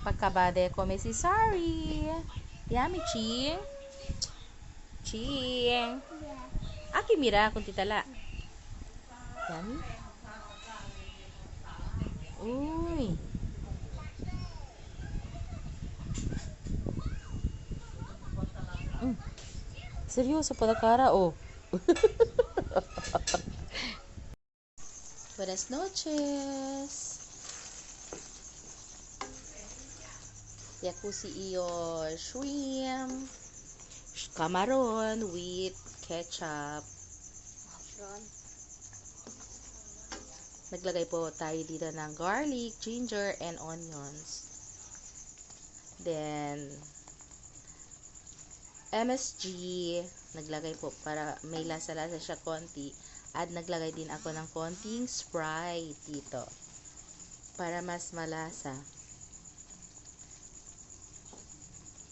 Pagkabade ko may si Sari. Yummy, Ching. Ching. Aki mira kung titala. Yummy. Uy. Seryoso pa na cara, oh. Buenas noches. Yakusi iyo shrimp, camaron with ketchup. Naglagay po tayo dito ng garlic, ginger, and onions. Then, MSG, naglagay po para may lasa-lasa siya konti. At naglagay din ako ng konting Sprite dito para mas malasa.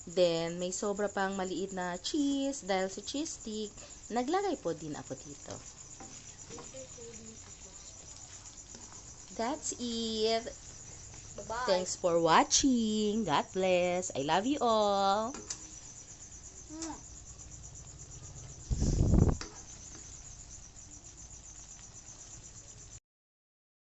Then, may sobra pang maliit na cheese dahil sa cheese stick, naglagay po din ako dito. That's it. Bye-bye. Thanks for watching. God bless. I love you all.